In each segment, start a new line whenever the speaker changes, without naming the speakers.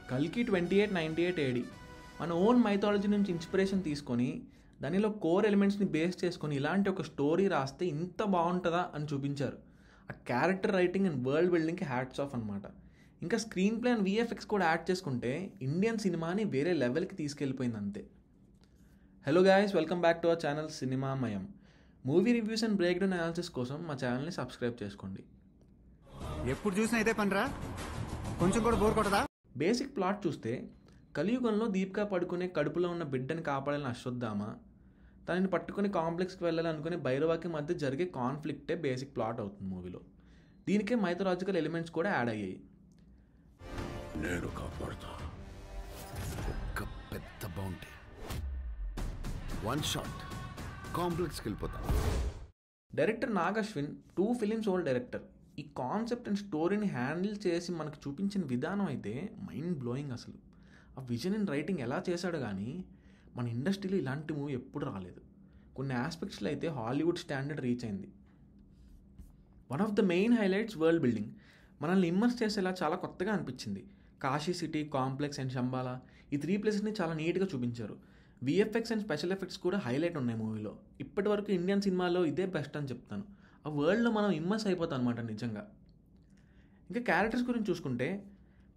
కల్కి 2898 ఏడి మన own mythology నుంచి ఇన్స్పిరేషన్ తీసుకొని దానిలో కోర్ ఎలిమెంట్స్ని బేస్ చేసుకొని ఇలాంటి ఒక స్టోరీ రాస్తే ఇంత బాగుంటుందా అని చూపించారు. ఆ క్యారెక్టర్ రైటింగ్ అండ్ వరల్డ్ బిల్డింగ్కి హ్యాట్స్ ఆఫ్ అనమాట. ఇంకా స్క్రీన్ ప్లే అండ్ విఎఫ్ఎక్స్ కూడా యాడ్ చేసుకుంటే ఇండియన్ సినిమాని వేరే లెవెల్కి తీసుకెళ్ళిపోయింది అంతే. Hello guys, welcome back to our channel Cinemamayam. Movie reviews and break down analysis కోసం మా ఛానల్ని సబ్స్క్రైబ్ చేసుకోండి.
ఎప్పుడు చూసినా ఇదే పనిరా, కొంచెం కూడా బోర్ కొట్టదా?
బేసిక్ ప్లాట్ చూస్తే కలియుగంలో దీపికా పడుకునే కడుపులో ఉన్న బిడ్డని కాపాడాలని అశ్వత్థామ, తనని పట్టుకుని కాంప్లెక్స్కి వెళ్ళాలి అనుకునే భైరవాకి మధ్య జరిగే కాన్ఫ్లిక్టే బేసిక్ ప్లాట్ అవుతుంది మూవీలో. దీనికే మైథలాజికల్ ఎలిమెంట్స్ కూడా యాడ్ అయ్యాయి.
నేను కాపాడుతా, ఒక్క పెద్ద బౌంటీ, వన్ షాట్ కాంప్లెక్స్కి వెళ్ళిపోతా.
Director Nag Ashwin 2 films old director. ఈ కాన్సెప్ట్ అండ్ స్టోరీని హ్యాండిల్ చేసి మనకు చూపించిన విధానం అయితే మైండ్ బ్లోయింగ్. అసలు ఆ విజన్ అండ్ రైటింగ్ ఎలా చేశాడు కానీ మన ఇండస్ట్రీలో ఇలాంటి మూవీ ఎప్పుడు రాలేదు. కొన్ని ఆస్పెక్ట్స్లో అయితే హాలీవుడ్ స్టాండర్డ్ రీచ్ అయింది. One of the main highlights world building. మనల్ని ఇమ్మర్స్ చేసేలా చాలా కొత్తగా అనిపించింది. Kashi city, complex and Shambhala, ఈ 3 ప్లేసెస్ని చాలా నీట్గా చూపించారు. విఎఫ్ఎక్స్ అండ్ స్పెషల్ ఎఫెక్ట్స్ కూడా హైలైట్ ఉన్నాయి మూవీలో. ఇప్పటి వరకు ఇండియన్ సినిమాలో ఇదే బెస్ట్ అని చెప్తాను. ఆ వరల్డ్లో మనం ఇమ్మర్స్ అయిపోతాం అనమాట నిజంగా. ఇంకా క్యారెక్టర్స్ గురించి చూసుకుంటే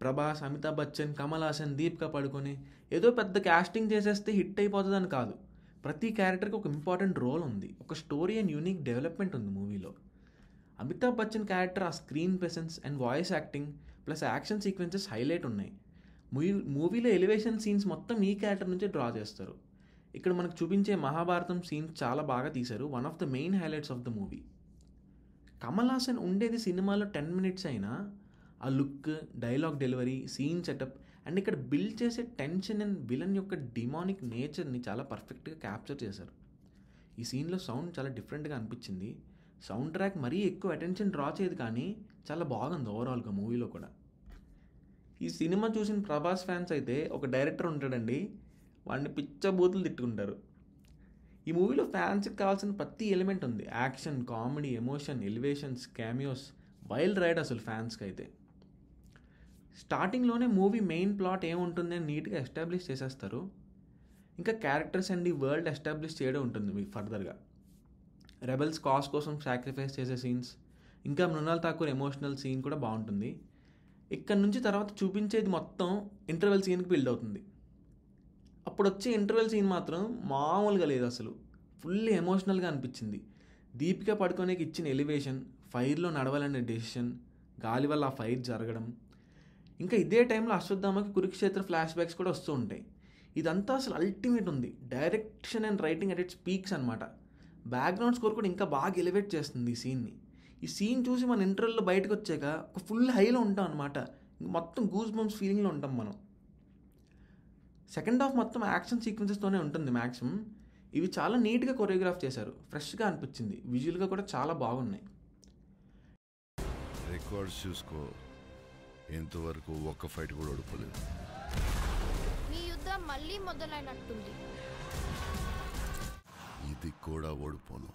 ప్రభాస్, అమితాబ్ బచ్చన్, కమల్ హాసన్, దీపికా పడుకొని ఏదో పెద్ద క్యాస్టింగ్ చేసేస్తే హిట్ అయిపోతుందని కాదు. ప్రతి క్యారెక్టర్కి ఒక ఇంపార్టెంట్ రోల్ ఉంది, ఒక స్టోరీ అండ్ యూనిక్ డెవలప్మెంట్ ఉంది మూవీలో. అమితాబ్ బచ్చన్ క్యారెక్టర్ ఆ screen presence and voice acting plus action sequences highlight ఉన్నాయి. మూవీలో ఎలివేషన్ సీన్స్ మొత్తం ఈ క్యారెక్టర్ నుంచే డ్రా చేస్తారు. ఇక్కడ మనకు చూపించే మహాభారతం సీన్స్ చాలా బాగా తీశారు. One of the main highlights of the movie. Kamal Haasan ఉండేది సినిమాలో 10 మినిట్స్ అయినా ఆ look, dialogue delivery, scene setup and ఇక్కడ బిల్డ్ చేసే టెన్షన్ అండ్ విలన్ యొక్క డిమానిక్ నేచర్ని చాలా పర్ఫెక్ట్గా క్యాప్చర్ చేశారు. ఈ సీన్లో సౌండ్ చాలా డిఫరెంట్గా అనిపించింది. సౌండ్ ట్రాక్ మరీ ఎక్కువ అటెన్షన్ డ్రా చేయదు కానీ చాలా బాగుంది ఓవరాల్గా మూవీలో కూడా. ఈ సినిమా చూసిన ప్రభాస్ ఫ్యాన్స్ అయితే ఒక డైరెక్టర్ ఉంటాడండి, వాడిని పిచ్చ బూతులు తిట్టుకుంటారు. ఈ మూవీలో ఫ్యాన్స్కి కావాల్సిన ప్రతి ఎలిమెంట్ ఉంది. Action, comedy, emotion, elevations, cameos, wild ride అసలు ఫ్యాన్స్కి అయితే. స్టార్టింగ్లోనే మూవీ మెయిన్ ప్లాట్ ఏముంటుంది అని నీట్గా ఎస్టాబ్లిష్ చేసేస్తారు. ఇంకా క్యారెక్టర్స్ అండ్ ఈ వరల్డ్ ఎస్టాబ్లిష్ చేయడం ఉంటుంది మీకు ఫర్దర్గా. రెబెల్స్ కాజ్ కోసం సాక్రిఫైస్ చేసే సీన్స్, ఇంకా మృణాల్ ఠాకూర్ ఎమోషనల్ సీన్ కూడా బాగుంటుంది. ఇక్కడ నుంచి తర్వాత చూపించేది మొత్తం ఇంటర్వెల్ సీన్కి బిల్డ్ అవుతుంది. అప్పుడు వచ్చే ఇంటర్వెల్ సీన్ మాత్రం మామూలుగా లేదు, అసలు ఫుల్ ఎమోషనల్గా అనిపించింది. దీపిక పడుకోనేకి ఇచ్చిన ఎలివేషన్, ఫైర్లో నడవాలనే డెసిషన్, గాలి వల్ల ఆ ఫైర్ జరగడం, ఇంకా ఇదే టైంలో అశ్వత్థామకి కురుక్షేత్ర ఫ్లాష్ బ్యాక్స్ కూడా వస్తూ ఉంటాయి. ఇదంతా అసలు అల్టిమేట్ ఉంది. Direction and writing at its peaks అనమాట. బ్యాక్గ్రౌండ్ స్కోర్ కూడా ఇంకా బాగా ఎలివేట్ చేస్తుంది ఈ సీన్ని. ఈ సీన్ చూసి మన ఇంటర్వెల్లో బయటకు వచ్చాక ఒక ఫుల్ హైలో ఉంటాం అనమాట. మొత్తం గూస్ బంప్స్ ఫీలింగ్లో ఉంటాం మనం. సెకండ్ హాఫ్ మొత్తం యాక్షన్ సీక్వెన్సెస్తోనే ఉంటుంది మ్యాక్సిమం. ఇవి చాలా నీట్గా కొరియోగ్రాఫ్ చేశారు, ఫ్రెష్గా అనిపించింది, విజువల్గా కూడా చాలా బాగున్నాయి.
రికార్డ్స్ చూసుకో, ఇంతవరకు ఒక్క ఫైట్ కూడా ఓడిపోలేదు.
మీ యుద్ధం మళ్ళీ మొదలైనట్టుంది.
ఇది కూడా ఓడిపోను.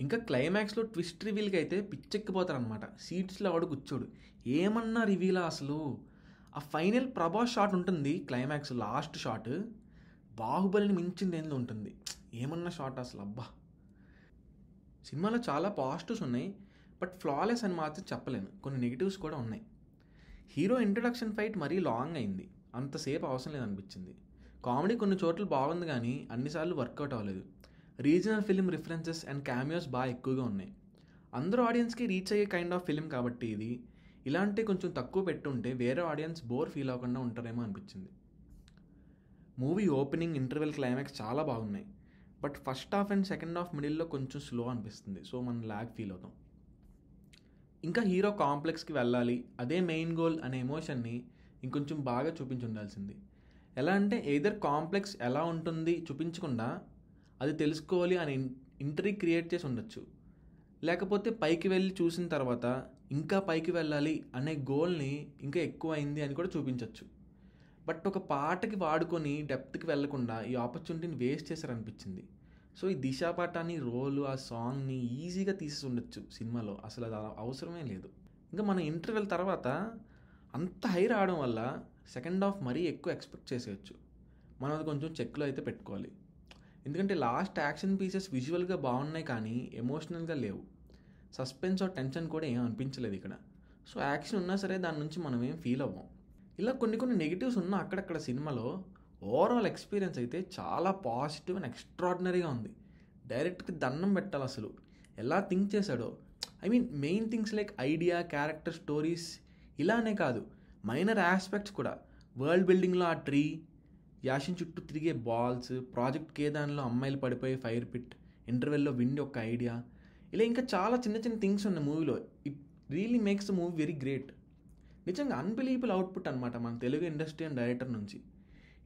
ఇంకా క్లైమాక్స్లో ట్విస్ట్ రివీల్కి అయితే పిచ్చెక్కిపోతారనమాట. సీట్స్లో వాడు కూర్చోడు, ఏమన్నా రివీలా అసలు. ఆ ఫైనల్ ప్రభాస్ షాట్ ఉంటుంది క్లైమాక్స్, లాస్ట్ షాట్ బాహుబలిని మించింది ఏందో ఉంటుంది. ఏమన్నా షాట్ అసలు, అబ్బా. సినిమాలో చాలా పాజిటివ్స్ ఉన్నాయి, బట్ ఫ్లాలెస్ అని మాత్రం చెప్పలేను. కొన్ని నెగిటివ్స్ కూడా ఉన్నాయి. హీరో ఇంట్రడక్షన్ ఫైట్ మరీ లాంగ్ అయింది, అంతసేపు అవసరం లేదనిపించింది. కామెడీ కొన్ని చోట్ల బాగుంది కానీ అన్నిసార్లు వర్కౌట్ అవ్వలేదు. Regional film references and cameos బాగా ఎక్కువగా ఉన్నాయి. అందరూ ఆడియన్స్కి రీచ్ అయ్యే కైండ్ ఆఫ్ ఫిలిం కాబట్టి ఇది ఇలాంటి కొంచెం తక్కువ పెట్టుంటే వేరే ఆడియన్స్ బోర్ ఫీల్ అవ్వకుండా ఉంటారేమో అనిపించింది. మూవీ ఓపెనింగ్, ఇంటర్వెల్, క్లైమాక్స్ చాలా బాగున్నాయి, but first half and second half మిడిల్లో కొంచెం స్లో అనిపిస్తుంది. సో మనం ల్యాగ్ ఫీల్ అవుతాం. ఇంకా హీరో కాంప్లెక్స్కి వెళ్ళాలి, అదే మెయిన్ గోల్ అనే ఎమోషన్ని ఇంకొంచెం బాగా చూపించి ఉండాల్సింది. ఎలా అంటే ఎయిదర్ కాంప్లెక్స్ ఎలా ఉంటుంది చూపించకుండా అది తెలుసుకోవాలి అని ఇంట్రిగ్ క్రియేట్ చేసి ఉండొచ్చు, లేకపోతే పైకి వెళ్ళి చూసిన తర్వాత ఇంకా పైకి వెళ్ళాలి అనే గోల్ని ఇంకా ఎక్కువ అయింది అని కూడా చూపించవచ్చు. బట్ ఒక పాటకి వాడుకొని డెప్త్కి వెళ్లకుండా ఈ ఆపర్చునిటీని వేస్ట్ చేశారనిపించింది. సో ఈ దిశా పటాని రోలు, ఆ సాంగ్ని ఈజీగా తీసేసి ఉండొచ్చు సినిమాలో, అసలు అది అవసరమే లేదు. ఇంకా మన ఇంటర్వెల్ తర్వాత అంత హై రావడం వల్ల సెకండ్ హాఫ్ మరీ ఎక్కువ ఎక్స్పెక్ట్ చేసేయచ్చు. మనం అది కొంచెం చెక్లో అయితే పెట్టుకోవాలి. ఎందుకంటే లాస్ట్ యాక్షన్ పీసెస్ విజువల్గా బాగున్నాయి కానీ ఎమోషనల్గా లేవు. సస్పెన్స్ ఆర్ టెన్షన్ కూడా ఏం అనిపించలేదు ఇక్కడ. సో యాక్షన్ ఉన్నా సరే దాని నుంచి మనం ఏం ఫీల్ అవ్వం. ఇలా కొన్ని నెగిటివ్స్ ఉన్నా అక్కడక్కడ సినిమాలో ఓవరాల్ ఎక్స్పీరియన్స్ అయితే చాలా పాజిటివ్ అండ్ ఎక్స్ట్రాడినరీగా ఉంది. డైరెక్ట్కి దండం పెట్టాలి అసలు. ఎలా థింక్ చేశాడో. Main things like idea, character, stories ఇలానే కాదు, మైనర్ ఆస్పెక్ట్స్ కూడా. వరల్డ్ బిల్డింగ్లో ఆ ట్రీ, యాషిన్ చుట్టూ తిరిగే బాల్స్, ప్రాజెక్ట్ కేదాన్లో అమ్మాయిలు పడిపోయి ఫైర్ పిట్, ఇంటర్వెల్లో విండ్ ఒక ఐడియా, ఇలా ఇంకా చాలా చిన్న థింగ్స్ ఉన్నాయి మూవీలో. It really makes the movie very great. నిజంగా అన్బిలీవబుల్ అవుట్పుట్ అనమాట మన తెలుగు ఇండస్ట్రీ అండ్ డైరెక్టర్ నుంచి.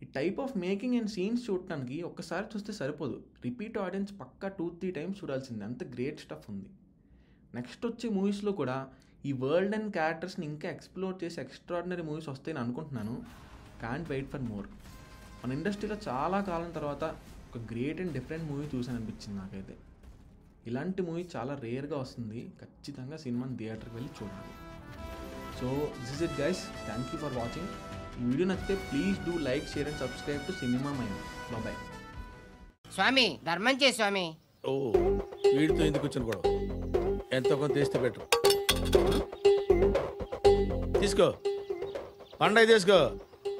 ఈ type of making and scenes చూడటానికి ఒక్కసారి చూస్తే సరిపోదు, రిపీట్ ఆడియన్స్ పక్కా 2-3 టైమ్స్ చూడాల్సిందే, అంత గ్రేట్ స్టఫ్ ఉంది. నెక్స్ట్ వచ్చే మూవీస్లో కూడా ఈ వరల్డ్ అండ్ క్యారెక్టర్స్ని ఇంకా ఎక్స్ప్లోర్ చేసి ఎక్స్ట్రాడినరీ మూవీస్ వస్తాయని అనుకుంటున్నాను. Can't wait for more. మన ఇండస్ట్రీలో చాలా కాలం తర్వాత ఒక గ్రేట్ అండ్ డిఫరెంట్ మూవీ చూసాను అనిపించింది నాకైతే. ఇలాంటి మూవీ చాలా రేర్గా వస్తుంది. ఖచ్చితంగా సినిమాని థియేటర్కి వెళ్ళి చూడాలి. So this is it guys, thank you for watching. ఈ వీడియో నచ్చితే please do like, share and subscribe to Cinema Mind. Bye.
స్వామి ధర్మం చే స్వామి.
ఓ వీడితో ఎందుకు వచ్చిన గొడవ? ఎంతో కొంత తీస్తే బెటర్. తీసుకో, పండగ తీసుకో.